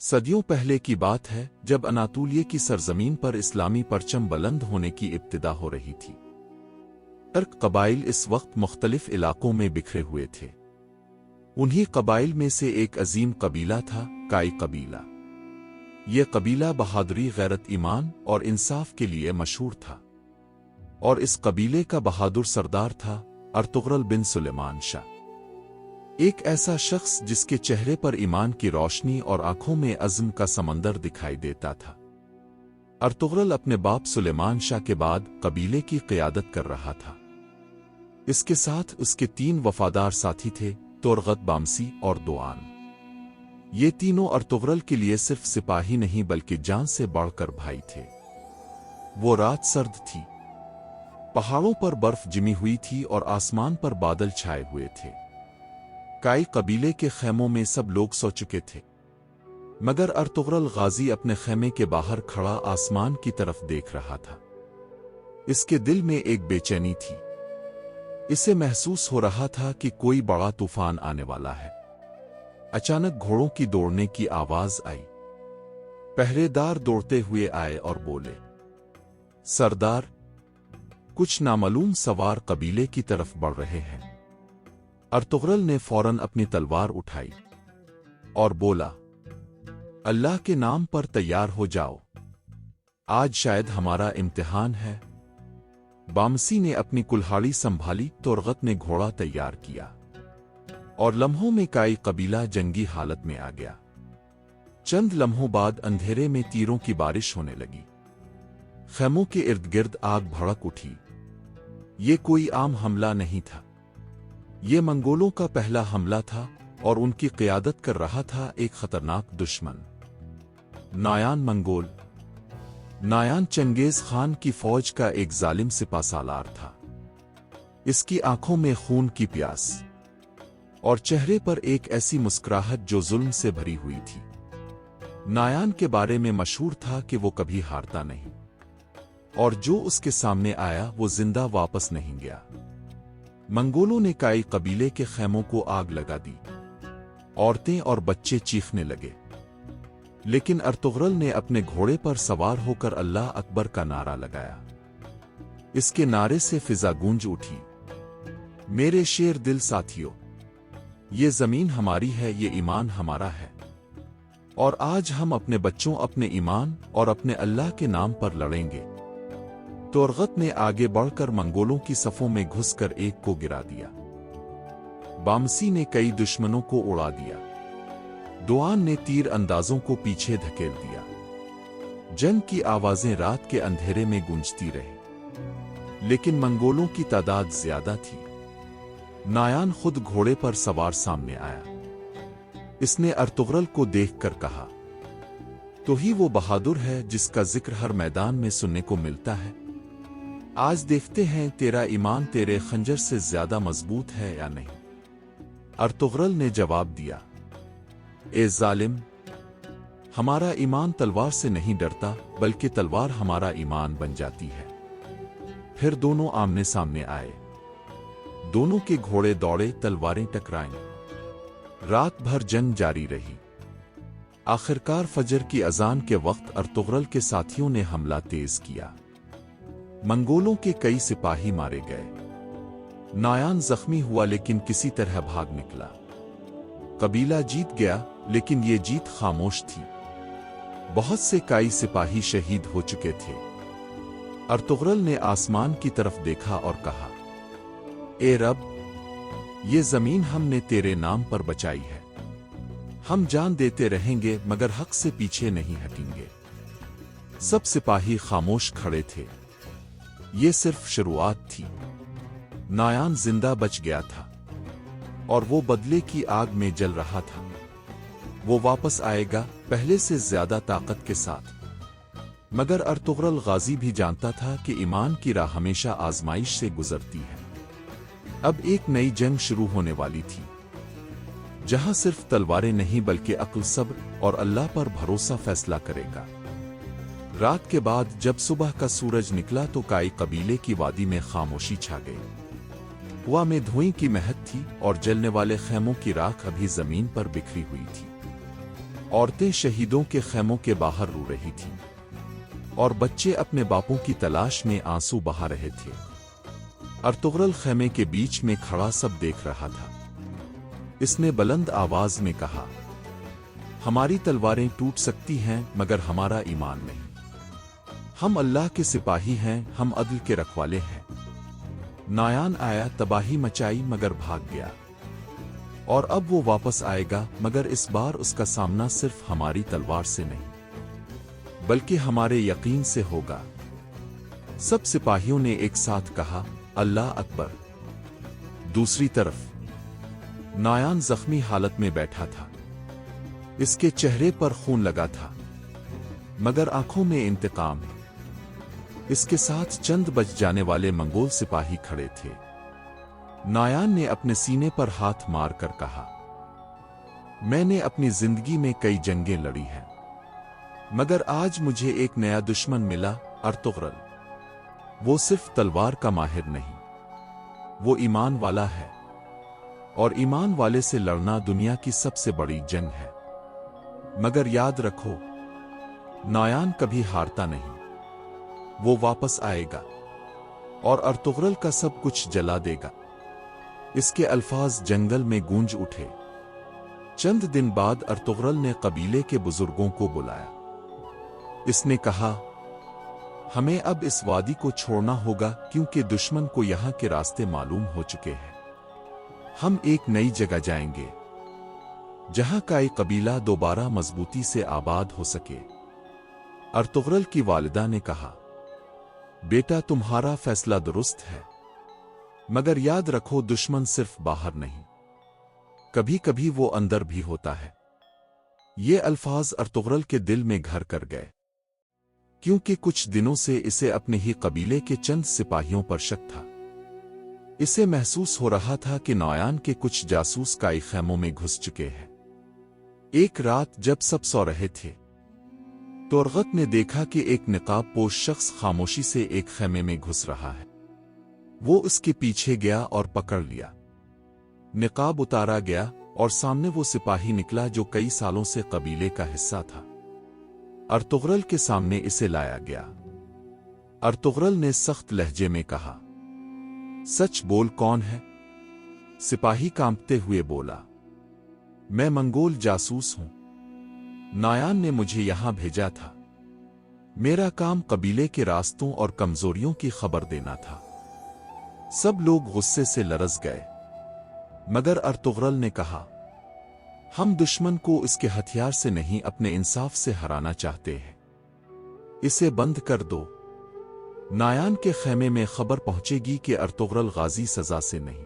सदियों पहले की बात है जब अनातोलिया की सरजमीन पर इस्लामी परचम बुलंद होने की इब्तिदा हो रही थी। तुर्क कबाइल इस वक्त मुख्तलिफ इलाकों में बिखरे हुए थे। उन्हीं कबाइल में से एक अजीम कबीला था काई कबीला। यह कबीला बहादुरी, गैरत, ईमान और इंसाफ के लिए मशहूर था और इस कबीले का बहादुर सरदार था अर्तुगरुल बिन सुलेमान शाह, एक ऐसा शख्स जिसके चेहरे पर ईमान की रोशनी और आंखों में अज़्म का समंदर दिखाई देता था। अर्तुगरुल अपने बाप सुलेमान शाह के बाद कबीले की क़ियादत कर रहा था। इसके साथ उसके 3 वफादार साथी थे, तुर्गत, बामसी और दोआन। ये तीनों अर्तुगरुल के लिए सिर्फ सिपाही नहीं बल्कि जान से बढ़कर भाई थे। वो रात सर्द थी, पहाड़ों पर बर्फ जमी हुई थी और आसमान पर बादल छाए हुए थे। काई कबीले के खेमों में सब लोग सो चुके थे, मगर अर्तुगरुल गाजी अपने खेमे के बाहर खड़ा आसमान की तरफ देख रहा था। इसके दिल में एक बेचैनी थी। इसे महसूस हो रहा था कि कोई बड़ा तूफान आने वाला है। अचानक घोड़ों की दौड़ने की आवाज आई। पहरेदार दौड़ते हुए आए और बोले, सरदार, कुछ नामालूम सवार कबीले की तरफ बढ़ रहे हैं। अर्तुगरुल ने फौरन अपनी तलवार उठाई और बोला, अल्लाह के नाम पर तैयार हो जाओ, आज शायद हमारा इम्तिहान है। बामसी ने अपनी कुल्हाड़ी संभाली, तुर्गत ने घोड़ा तैयार किया और लम्हों में काई कबीला जंगी हालत में आ गया। चंद लम्हों बाद अंधेरे में तीरों की बारिश होने लगी। खेमों के इर्द गिर्द आग भड़क उठी। ये कोई आम हमला नहीं था, ये मंगोलों का पहला हमला था और उनकी क़ियादत कर रहा था एक खतरनाक दुश्मन, नायान मंगोल। नायान चंगेज खान की फौज का एक जालिम सिपाहसालार था। इसकी आंखों में खून की प्यास और चेहरे पर एक ऐसी मुस्कुराहट जो जुल्म से भरी हुई थी। नायान के बारे में मशहूर था कि वो कभी हारता नहीं और जो उसके सामने आया वो जिंदा वापस नहीं गया। मंगोलों ने काई कबीले के खेमों को आग लगा दी। औरतें और बच्चे चीखने लगे, लेकिन अर्तुगरुल ने अपने घोड़े पर सवार होकर अल्लाह अकबर का नारा लगाया। इसके नारे से फिजा गूंज उठी। मेरे शेर दिल साथियों, ये जमीन हमारी है, ये ईमान हमारा है और आज हम अपने बच्चों, अपने ईमान और अपने अल्लाह के नाम पर लड़ेंगे। तुर्गत ने आगे बढ़कर मंगोलों की सफों में घुसकर एक को गिरा दिया। बामसी ने कई दुश्मनों को उड़ा दिया। दोआन ने तीर अंदाजों को पीछे धकेल दिया। जंग की आवाजें रात के अंधेरे में गूंजती रही, लेकिन मंगोलों की तादाद ज्यादा थी। नायान खुद घोड़े पर सवार सामने आया। इसने अर्तुगरुल को देखकर कहा, तो ही वो बहादुर है जिसका जिक्र हर मैदान में सुनने को मिलता है। आज देखते हैं तेरा ईमान तेरे खंजर से ज्यादा मजबूत है या नहीं। अर्तुगरुल ने जवाब दिया, ए जालिम, हमारा ईमान तलवार से नहीं डरता बल्कि तलवार हमारा ईमान बन जाती है। फिर दोनों आमने सामने आए। दोनों के घोड़े दौड़े, तलवारें टकराईं। रात भर जंग जारी रही। आखिरकार फजर की अजान के वक्त अर्तुगरुल के साथियों ने हमला तेज किया। मंगोलों के कई सिपाही मारे गए। नायान जख्मी हुआ लेकिन किसी तरह भाग निकला। कबीला जीत गया, लेकिन ये जीत खामोश थी। बहुत से काई सिपाही शहीद हो चुके थे। अर्तुगरुल ने आसमान की तरफ देखा और कहा, ए रब, ये जमीन हमने तेरे नाम पर बचाई है। हम जान देते रहेंगे मगर हक से पीछे नहीं हटेंगे। सब सिपाही खामोश खड़े थे। ये सिर्फ शुरुआत थी। नायान जिंदा बच गया था और वो बदले की आग में जल रहा था। वो वापस आएगा, पहले से ज्यादा ताकत के साथ। मगर अर्तुगरुल गाजी भी जानता था कि ईमान की राह हमेशा आजमाइश से गुजरती है। अब एक नई जंग शुरू होने वाली थी, जहां सिर्फ तलवारें नहीं बल्कि अक्ल, सब्र और अल्लाह पर भरोसा फैसला करेगा। रात के बाद जब सुबह का सूरज निकला तो काई कबीले की वादी में खामोशी छा गई। हवा में धुएं की महक थी और जलने वाले खेमों की राख अभी जमीन पर बिखरी हुई थी। औरतें शहीदों के खैमों के बाहर रो रही थीं और बच्चे अपने बापों की तलाश में आंसू बहा रहे थे। अर्तुगरुल खैमे के बीच में खड़ा सब देख रहा था। इसने बुलंद आवाज में कहा, हमारी तलवारें टूट सकती हैं मगर हमारा ईमान नहीं। हम अल्लाह के सिपाही हैं, हम अदल के रखवाले हैं। नायान आया, तबाही मचाई मगर भाग गया, और अब वो वापस आएगा, मगर इस बार उसका सामना सिर्फ हमारी तलवार से नहीं बल्कि हमारे यकीन से होगा। सब सिपाहियों ने एक साथ कहा, अल्लाह अकबर। दूसरी तरफ नायान जख्मी हालत में बैठा था। इसके चेहरे पर खून लगा था मगर आंखों में इंतकाम। इसके साथ चंद बच जाने वाले मंगोल सिपाही खड़े थे। नायान ने अपने सीने पर हाथ मार कर कहा, मैंने अपनी जिंदगी में कई जंगें लड़ी हैं मगर आज मुझे एक नया दुश्मन मिला, अर्तुगरुल। वो सिर्फ तलवार का माहिर नहीं, वो ईमान वाला है, और ईमान वाले से लड़ना दुनिया की सबसे बड़ी जंग है। मगर याद रखो, नायान कभी हारता नहीं। वो वापस आएगा और अर्तुगरुल का सब कुछ जला देगा। इसके अल्फाज जंगल में गूंज उठे। चंद दिन बाद अर्तुगरुल ने कबीले के बुजुर्गों को बुलाया। इसने कहा, हमें अब इस वादी को छोड़ना होगा क्योंकि दुश्मन को यहां के रास्ते मालूम हो चुके हैं। हम एक नई जगह जाएंगे जहां का एक कबीला दोबारा मजबूती से आबाद हो सके। अर्तुगरुल की वालिदा ने कहा, बेटा तुम्हारा फैसला दुरुस्त है, मगर याद रखो दुश्मन सिर्फ बाहर नहीं, कभी कभी वो अंदर भी होता है। ये अल्फाज अर्तुगरुल के दिल में घर कर गए, क्योंकि कुछ दिनों से इसे अपने ही कबीले के चंद सिपाहियों पर शक था। इसे महसूस हो रहा था कि नायान के कुछ जासूस काई खैमों में घुस चुके हैं। एक रात जब सब सो रहे थे, तुरगत ने देखा कि एक निकाब पोश शख्स खामोशी से एक खैमे में घुस रहा है। वो उसके पीछे गया और पकड़ लिया। निकाब उतारा गया और सामने वो सिपाही निकला जो कई सालों से कबीले का हिस्सा था। अर्तुगरुल के सामने इसे लाया गया। अर्तुगरुल ने सख्त लहजे में कहा, सच बोल, कौन है? सिपाही कांपते हुए बोला, मैं मंगोल जासूस हूं। नायान ने मुझे यहां भेजा था। मेरा काम कबीले के रास्तों और कमजोरियों की खबर देना था। सब लोग गुस्से से लरस गए, मगर अर्तुगरुल ने कहा, हम दुश्मन को इसके हथियार से नहीं अपने इंसाफ से हराना चाहते हैं। इसे बंद कर दो। नायान के खैमे में खबर पहुंचेगी कि अर्तुगरुल गाजी सजा से नहीं,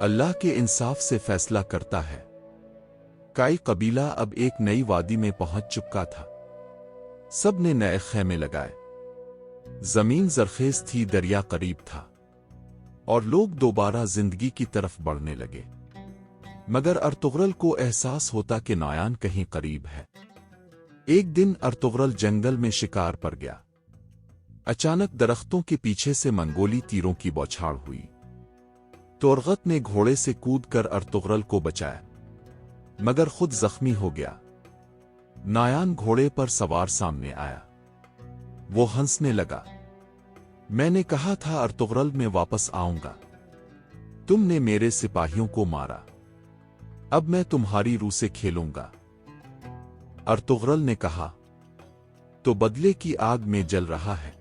अल्लाह के इंसाफ से फैसला करता है। काई कबीला अब एक नई वादी में पहुंच चुका था। सब ने नए खैमे लगाए। जमीन जरखेज थी, दरिया करीब था, और लोग दोबारा जिंदगी की तरफ बढ़ने लगे। मगर अर्तुगरुल को एहसास होता कि नायान कहीं करीब है। एक दिन अर्तुगरुल जंगल में शिकार पर गया। अचानक दरख्तों के पीछे से मंगोली तीरों की बौछार हुई। तुरगत ने घोड़े से कूदकर अर्तुगरुल को बचाया, मगर खुद जख्मी हो गया। नायान घोड़े पर सवार सामने आया। वो हंसने लगा। मैंने कहा था अर्तुगरुल, मैं वापस आऊंगा। तुमने मेरे सिपाहियों को मारा, अब मैं तुम्हारी रूह से खेलूंगा। अर्तुगरुल ने कहा, तो बदले की आग में जल रहा है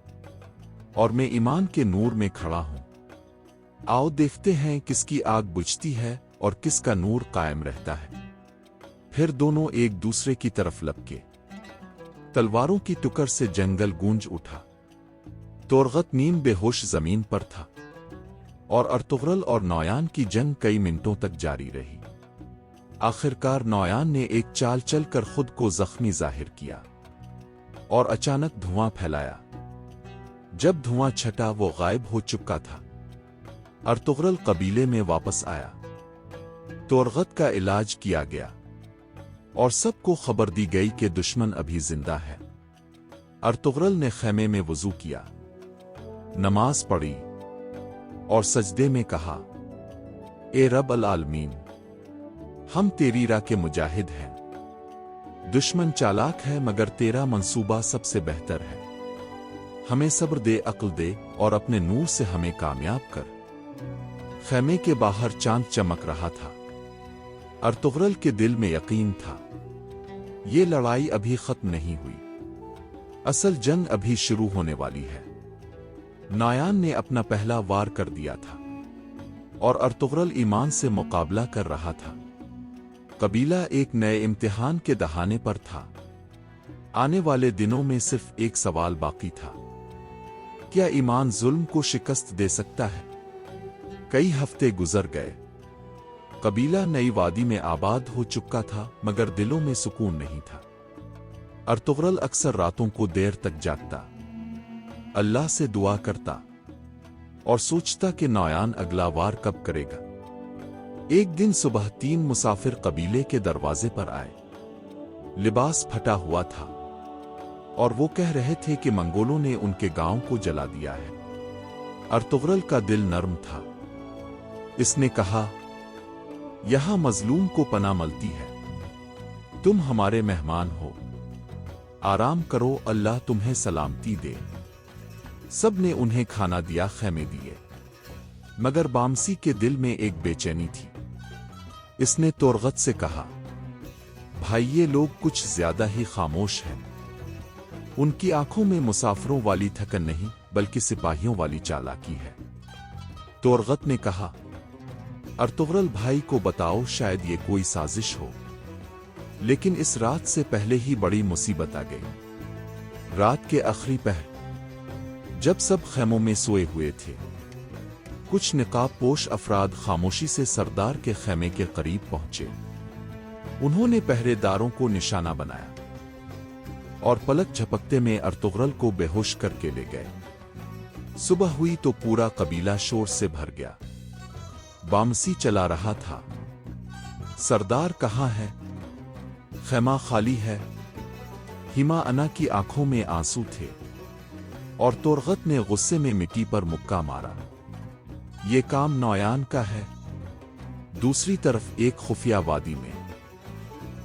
और मैं ईमान के नूर में खड़ा हूं। आओ देखते हैं किसकी आग बुझती है और किसका नूर कायम रहता है। फिर दोनों एक दूसरे की तरफ लपके। तलवारों की टुकर से जंगल गूंज उठा। तुरगत नीम बेहोश जमीन पर था और अर्तुगरुल और नायान की जंग कई मिनटों तक जारी रही। आखिरकार नायान ने एक चाल चलकर खुद को जख्मी जाहिर किया और अचानक धुआं फैलाया। जब धुआं छटा, वो गायब हो चुका था। अर्तुगरुल कबीले में वापस आया। तुरगत का इलाज किया गया और सबको खबर दी गई कि दुश्मन अभी जिंदा है। अर्तुगरुल ने खैमे में वुजू किया, नमाज पढ़ी और सजदे में कहा, ए रब अल आलमीन, हम तेरी राह के मुजाहिद हैं। दुश्मन चालाक है मगर तेरा मंसूबा सबसे बेहतर है। हमें सब्र दे, अक्ल दे और अपने नूर से हमें कामयाब कर। खैमे के बाहर चांद चमक रहा था। अर्तुगरुल के दिल में यकीन था, ये लड़ाई अभी खत्म नहीं हुई, असल जंग अभी शुरू होने वाली है। नायान ने अपना पहला वार कर दिया था और अर्तुगरुल ईमान से मुकाबला कर रहा था। कबीला एक नए इम्तिहान के दहाने पर था। आने वाले दिनों में सिर्फ एक सवाल बाकी था, क्या ईमान जुल्म को शिकस्त दे सकता है? कई हफ्ते गुजर गए। कबीला नई वादी में आबाद हो चुका था मगर दिलों में सुकून नहीं था। अर्तुगरुल अक्सर रातों को देर तक जागता, अल्लाह से दुआ करता और सोचता कि नायान अगला वार कब करेगा। एक दिन सुबह 3 मुसाफिर कबीले के दरवाजे पर आए। लिबास फटा हुआ था और वो कह रहे थे कि मंगोलों ने उनके गांव को जला दिया है। अर्तुगरुल का दिल नर्म था। इसने कहा, यहां मजलूम को पनाह मिलती है, तुम हमारे मेहमान हो, आराम करो, अल्लाह तुम्हें सलामती दे। सब ने उन्हें खाना दिया, खैमे दिए, मगर बामसी के दिल में एक बेचैनी थी। इसने तोरगत से कहा, भाई ये लोग कुछ ज्यादा ही खामोश हैं। उनकी आंखों में मुसाफिरों वाली थकन नहीं बल्कि सिपाहियों वाली चालाकी है। तोरगत ने कहा, अर्तुगरुल भाई को बताओ, शायद ये कोई साजिश हो। लेकिन इस रात से पहले ही बड़ी मुसीबत आ गई। रात के आखिरी पहर जब सब खैमों में सोए हुए थे, कुछ निकाब पोश अफराद खामोशी से सरदार के खैमे के करीब पहुंचे। उन्होंने पहरेदारों को निशाना बनाया और पलक झपकते में अर्तुगरुल को बेहोश करके ले गए। सुबह हुई तो पूरा कबीला शोर से भर गया। बामसी चला रहा था, सरदार कहाँ है? खैमा खाली है। हिमा अना की आंखों में आंसू थे और तोरगत ने गुस्से में मिट्टी पर मुक्का मारा। ये काम नायान का है। दूसरी तरफ एक खुफिया वादी में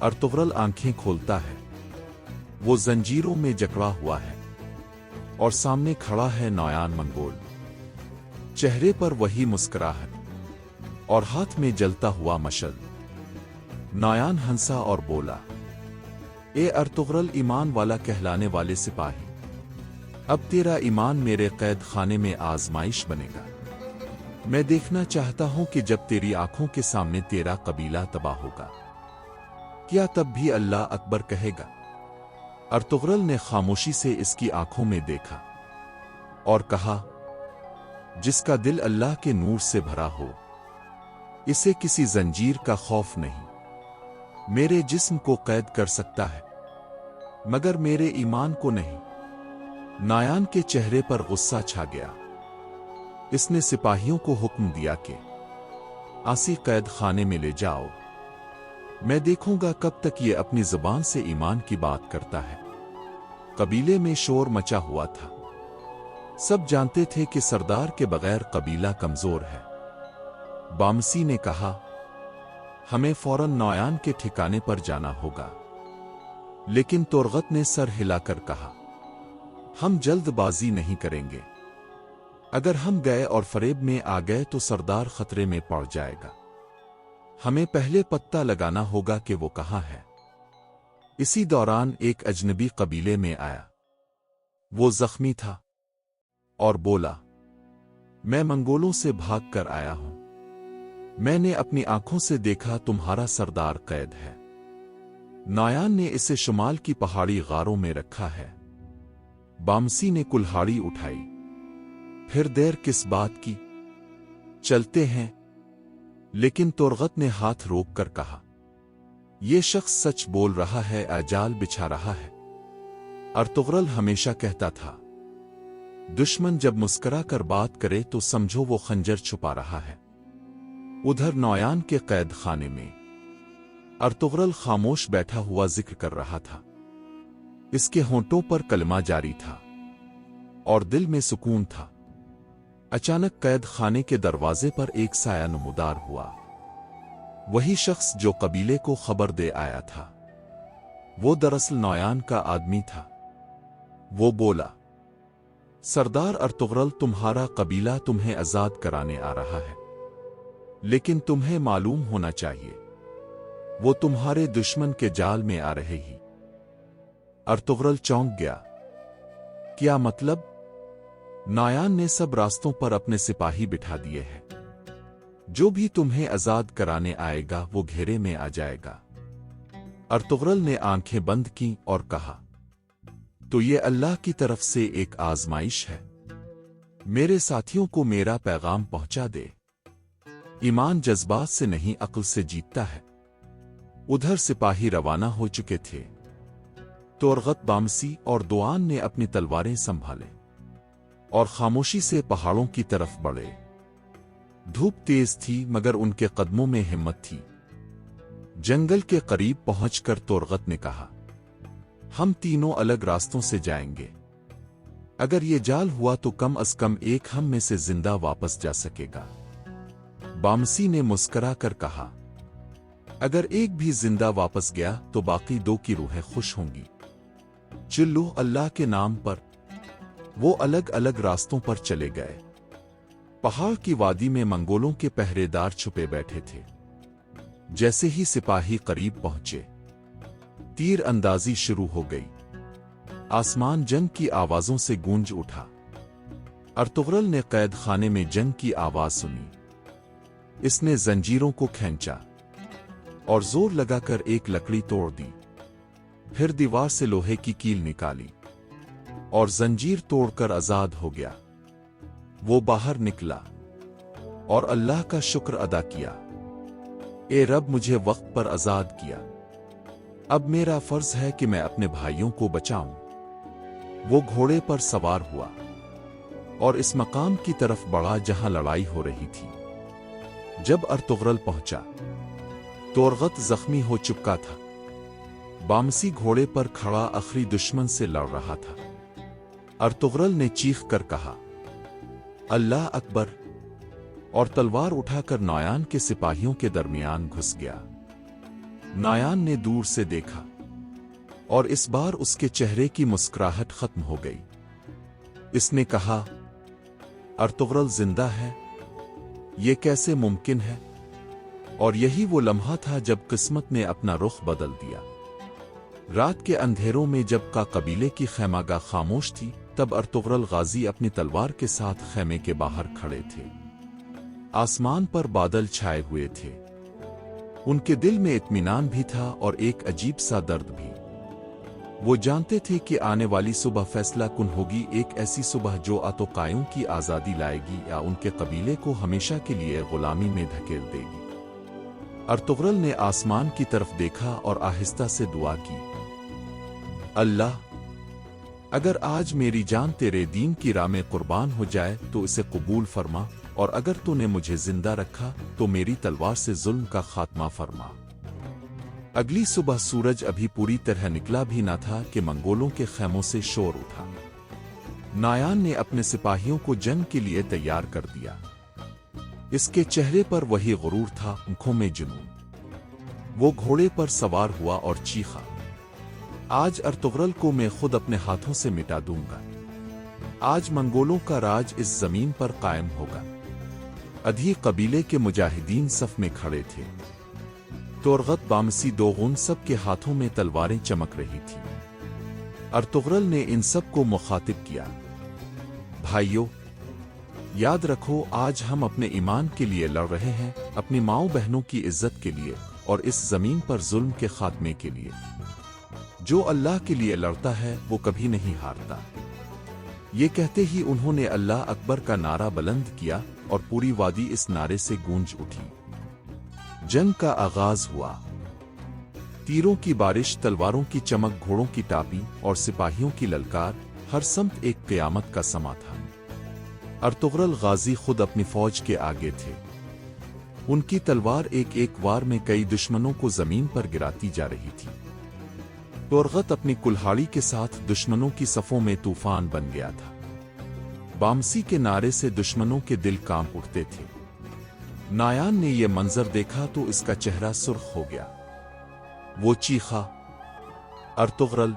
अर्तुगरुल आंखें खोलता है। वो जंजीरों में जकड़ा हुआ है और सामने खड़ा है नायान मंगोल। चेहरे पर वही मुस्कुराहट और हाथ में जलता हुआ मशल। नायान हंसा और बोला, ए अर्तुगरुल, ईमान वाला कहलाने वाले सिपाही, अब तेरा ईमान मेरे कैद खाने में आजमाइश बनेगा। मैं देखना चाहता हूं कि जब तेरी आंखों के सामने तेरा कबीला तबाह होगा, क्या तब भी अल्लाह अकबर कहेगा? अर्तुगरुल ने खामोशी से इसकी आंखों में देखा और कहा, जिसका दिल अल्लाह के नूर से भरा हो, इसे किसी जंजीर का खौफ नहीं। मेरे जिस्म को कैद कर सकता है मगर मेरे ईमान को नहीं। नायान के चेहरे पर गुस्सा छा गया। इसने सिपाहियों को हुक्म दिया कि आसी कैद खाने में ले जाओ। मैं देखूंगा कब तक ये अपनी जुबान से ईमान की बात करता है। कबीले में शोर मचा हुआ था। सब जानते थे कि सरदार के बगैर कबीला कमजोर है। बामसी ने कहा, हमें फौरन नायान के ठिकाने पर जाना होगा। लेकिन तोरगत ने सर हिलाकर कहा, हम जल्दबाजी नहीं करेंगे। अगर हम गए और फरेब में आ गए तो सरदार खतरे में पड़ जाएगा। हमें पहले पत्ता लगाना होगा कि वो कहां है। इसी दौरान एक अजनबी कबीले में आया। वो जख्मी था और बोला, मैं मंगोलों से भाग कर आया हूं। मैंने अपनी आंखों से देखा तुम्हारा सरदार कैद है। नायान ने इसे शुमाल की पहाड़ी गारों में रखा है। बामसी ने कुल्हाड़ी उठाई। फिर देर किस बात की, चलते हैं। लेकिन तोरगत ने हाथ रोक कर कहा, यह शख्स सच बोल रहा है, अजाल बिछा रहा है। अर्तुगरुल हमेशा कहता था, दुश्मन जब मुस्कुरा कर बात करे तो समझो वो खंजर छुपा रहा है। उधर नायान के कैद खाने में अर्तुगरुल खामोश बैठा हुआ जिक्र कर रहा था। इसके होंठों पर कलमा जारी था और दिल में सुकून था। अचानक कैद खाने के दरवाजे पर एक साया नमूदार हुआ। वही शख्स जो कबीले को खबर दे आया था। वो दरअसल नौयान का आदमी था। वो बोला, सरदार अर्तुगरुल, तुम्हारा कबीला तुम्हें आजाद कराने आ रहा है, लेकिन तुम्हें मालूम होना चाहिए वो तुम्हारे दुश्मन के जाल में आ रहे ही। अर्तुगरुल चौंक गया। क्या मतलब? नौयान ने सब रास्तों पर अपने सिपाही बिठा दिए हैं। जो भी तुम्हें आजाद कराने आएगा वो घेरे में आ जाएगा। अर्तुगरुल ने आंखें बंद की और कहा, तो ये अल्लाह की तरफ से एक आजमाइश है। मेरे साथियों को मेरा पैगाम पहुंचा दे। ईमान जज्बात से नहीं, अक्ल से जीतता है। उधर सिपाही रवाना हो चुके थे। तोरगत, बामसी और दुआन ने अपनी तलवारें संभाले और खामोशी से पहाड़ों की तरफ बढ़े। धूप तेज थी मगर उनके कदमों में हिम्मत थी। जंगल के करीब पहुंचकर तोरगत ने कहा, हम तीनों अलग रास्तों से जाएंगे। अगर ये जाल हुआ तो कम अज कम एक हम में से जिंदा वापस जा सकेगा। बामसी ने मुस्करा कर कहा, अगर एक भी जिंदा वापस गया तो बाकी दो की रूहें खुश होंगी। चिल्लो अल्लाह के नाम पर। वो अलग अलग रास्तों पर चले गए। पहाड़ की वादी में मंगोलों के पहरेदार छुपे बैठे थे। जैसे ही सिपाही करीब पहुंचे, तीर अंदाजी शुरू हो गई। आसमान जंग की आवाजों से गूंज उठा। अर्तुगरुल ने कैद खाने में जंग की आवाज सुनी। इसने जंजीरों को खींचा और जोर लगाकर एक लकड़ी तोड़ दी। फिर दीवार से लोहे की कील निकाली और जंजीर तोड़कर आजाद हो गया। वो बाहर निकला और अल्लाह का शुक्र अदा किया, ए रब, मुझे वक्त पर आजाद किया। अब मेरा फर्ज है कि मैं अपने भाइयों को बचाऊं। वो घोड़े पर सवार हुआ और इस मकाम की तरफ बढ़ा जहां लड़ाई हो रही थी। जब अर्तुगरुल पहुंचा, तोरगत जख्मी हो चुका था। बामसी घोड़े पर खड़ा आखिरी दुश्मन से लड़ रहा था। अर्तुगरुल ने चीख कर कहा, अल्लाह अकबर, और तलवार उठाकर नौयान के सिपाहियों के दरमियान घुस गया। नौयान ने दूर से देखा और इस बार उसके चेहरे की मुस्कुराहट खत्म हो गई। इसने कहा, अर्तुगरुल जिंदा है? ये कैसे मुमकिन है? और यही वो लम्हा था जब किस्मत ने अपना रुख बदल दिया। रात के अंधेरों में जब का कबीले की खैमागाह खामोश थी, तब अर्तुगरुल गाजी अपनी तलवार के साथ खैमे के बाहर खड़े थे। आसमान पर बादल छाए हुए थे। उनके दिल में इत्मीनान भी था और एक अजीब सा दर्द भी। वो जानते थे कि आने वाली सुबह फैसला कुन होगी, एक ऐसी सुबह जो आतोकायों की आजादी लाएगी या उनके कबीले को हमेशा के लिए गुलामी में धकेल देगी। अर्तुगरुल ने आसमान की तरफ देखा और आहिस्ता से दुआ की, अल्लाह, अगर आज मेरी जान तेरे दीन की राह में कुर्बान हो जाए तो इसे कबूल फरमा, और अगर तूने मुझे जिंदा रखा तो मेरी तलवार से जुल्म का खात्मा फरमा। अगली सुबह सूरज अभी पूरी तरह निकला भी न था कि मंगोलों के खैमों से शोर उठा। नौयान ने अपने सिपाहियों को जंग के लिए तैयार कर दिया। इसके चेहरे पर वही गुरूर था, आंखों में जुनून। वो घोड़े पर सवार हुआ और चीखा, आज अर्तुगरुल को मैं खुद अपने हाथों से मिटा दूंगा। आज मंगोलों का राज इस जमीन पर कायम होगा। अधी कबीले के मुजाहिदीन सफ में खड़े थे। तोरगत, बामसी, दोगुन सब के हाथों में तलवारें चमक रही थी। अर्तुगरुल ने इन सब को मुखातिब किया, भाइयों, याद रखो, आज हम अपने ईमान के लिए लड़ रहे हैं, अपनी माओ बहनों की इज्जत के लिए और इस जमीन पर जुल्म के खात्मे के लिए। जो अल्लाह के लिए लड़ता है वो कभी नहीं हारता। ये कहते ही उन्होंने अल्लाह अकबर का नारा बुलंद किया और पूरी वादी इस नारे से गूंज उठी। जंग का आगाज हुआ। तीरों की बारिश, तलवारों की चमक, घोड़ों की टापी और सिपाहियों की ललकार, हर समत एक क़यामत का समा था। अर्तुगरुल गाजी खुद अपनी फौज के आगे थे। उनकी तलवार एक एक वार में कई दुश्मनों को जमीन पर गिराती जा रही थी। तोरगत अपनी कुल्हाड़ी के साथ दुश्मनों की सफों में तूफान बन गया था। बामसी के नारे से दुश्मनों के दिल कांप उठते थे। नौयान ने यह मंजर देखा तो इसका चेहरा सुर्ख हो गया। वो चीखा, अर्तुगरल,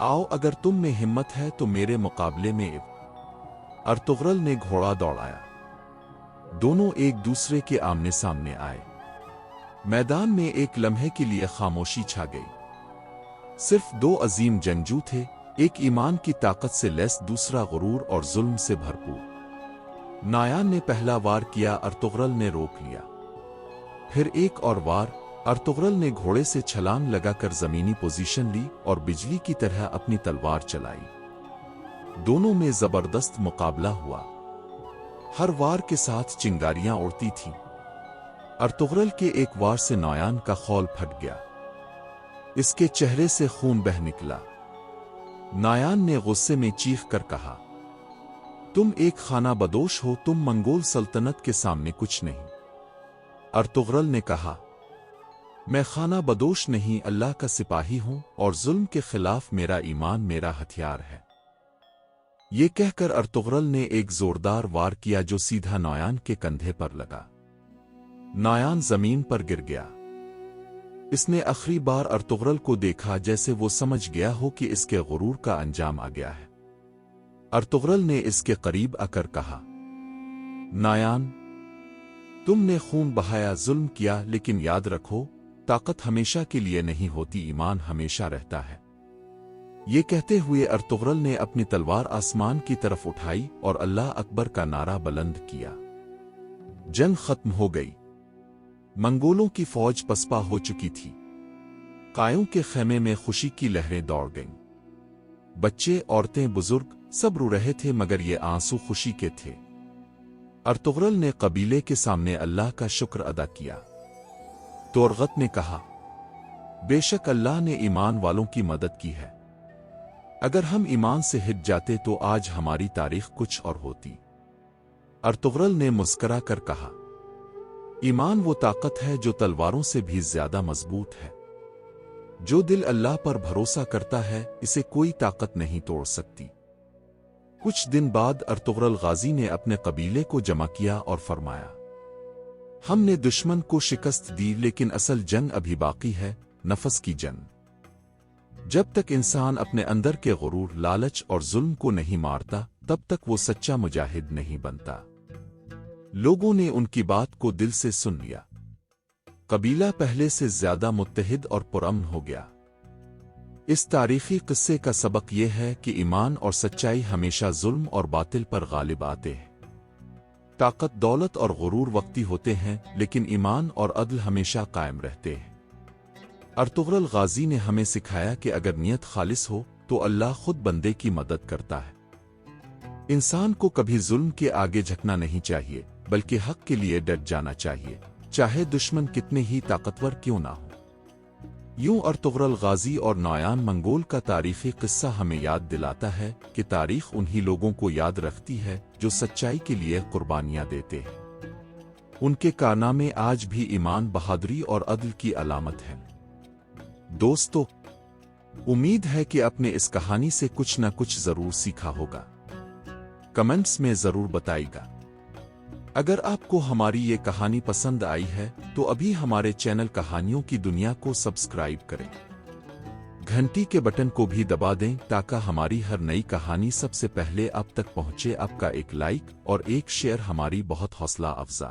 आओ अगर तुम में हिम्मत है तो मेरे मुकाबले में। अर्तुगरल ने घोड़ा दौड़ाया। दोनों एक दूसरे के आमने सामने आए। मैदान में एक लम्हे के लिए खामोशी छा गई। सिर्फ दो अजीम जंगजू थे, एक ईमान की ताकत से लैस, दूसरा गुरूर और जुल्म से भरपूर। नायान ने पहला वार किया, अर्तुगरल ने रोक लिया। फिर एक और वार। अर्तुगरल ने घोड़े से छलांग लगाकर जमीनी पोजीशन ली और बिजली की तरह अपनी तलवार चलाई। दोनों में जबरदस्त मुकाबला हुआ। हर वार के साथ चिंगारियां उड़ती थीं। अर्तुगरल के एक वार से नायान का खौल फट गया। इसके चेहरे से खून बह निकला। नायान ने गुस्से में चीख कर कहा, तुम एक खाना बदोश हो, तुम मंगोल सल्तनत के सामने कुछ नहीं। अर्तुगरल ने कहा, मैं खाना बदोश नहीं, अल्लाह का सिपाही हूं और जुल्म के खिलाफ मेरा ईमान मेरा हथियार है। ये कहकर अर्तुगरल ने एक जोरदार वार किया जो सीधा नायान के कंधे पर लगा। नायान जमीन पर गिर गया। इसने आखिरी बार अर्तुगरल को देखा, जैसे वो समझ गया हो कि इसके गुरूर का अंजाम आ गया है। अर्तुगरल ने इसके करीब आकर कहा, नायान, तुमने खून बहाया, जुल्म किया, लेकिन याद रखो, ताकत हमेशा के लिए नहीं होती, ईमान हमेशा रहता है। ये कहते हुए अर्तुगरल ने अपनी तलवार आसमान की तरफ उठाई और अल्लाह अकबर का नारा बुलंद किया। जंग खत्म हो गई। मंगोलों की फौज पसपा हो चुकी थी। कायों के खेमे में खुशी की लहरें दौड़ गईं। बच्चे, औरतें, बुजुर्ग सब रो रहे थे, मगर ये आंसू खुशी के थे। अर्तुगरल ने कबीले के सामने अल्लाह का शुक्र अदा किया। तोरगत ने कहा, बेशक अल्लाह ने ईमान वालों की मदद की है। अगर हम ईमान से हिट जाते तो आज हमारी तारीख कुछ और होती। अर्तुगरल ने मुस्करा कर कहा, ईमान वो ताकत है जो तलवारों से भी ज्यादा मजबूत है। जो दिल अल्लाह पर भरोसा करता है, इसे कोई ताकत नहीं तोड़ सकती। कुछ दिन बाद अर्तुगरल गाजी ने अपने कबीले को जमा किया और फरमाया, हमने दुश्मन को शिकस्त दी, लेकिन असल जंग अभी बाकी है, नफस की जंग। जब तक इंसान अपने अंदर के गुरूर, लालच और जुल्म को नहीं मारता, तब तक वो सच्चा मुजाहिद नहीं बनता। लोगों ने उनकी बात को दिल से सुन लिया। कबीला पहले से ज्यादा मुत्तहिद और पुरअमन हो गया। इस तारीखी किस्से का सबक यह है कि ईमान और सच्चाई हमेशा जुल्म और बातिल पर गालिब आते हैं। ताकत, दौलत और गुरूर वक्ती होते हैं, लेकिन ईमान और अदल हमेशा कायम रहते हैं। अर्तुगरल गाजी ने हमें सिखाया कि अगर नियत खालिस हो तो अल्लाह खुद बंदे की मदद करता है। इंसान को कभी जुल्म के आगे झुकना नहीं चाहिए, बल्कि हक के लिए डट जाना चाहिए, चाहे दुश्मन कितने ही ताकतवर क्यों ना हो। यूं अर्तुगरल गाजी और नायान मंगोल का तारीखी किस्सा हमें याद दिलाता है कि तारीख उन्हीं लोगों को याद रखती है जो सच्चाई के लिए कुर्बानियां देते हैं। उनके कारनामे आज भी ईमान, बहादुरी और अदल की अलामत हैं। दोस्तों, उम्मीद है कि आपने इस कहानी से कुछ न कुछ जरूर सीखा होगा। कमेंट्स में जरूर बताइएगा। अगर आपको हमारी ये कहानी पसंद आई है तो अभी हमारे चैनल कहानियों की दुनिया को सब्सक्राइब करें। घंटी के बटन को भी दबा दें ताकि हमारी हर नई कहानी सबसे पहले आप तक पहुंचे। आपका एक लाइक और एक शेयर हमारी बहुत हौसला अफजा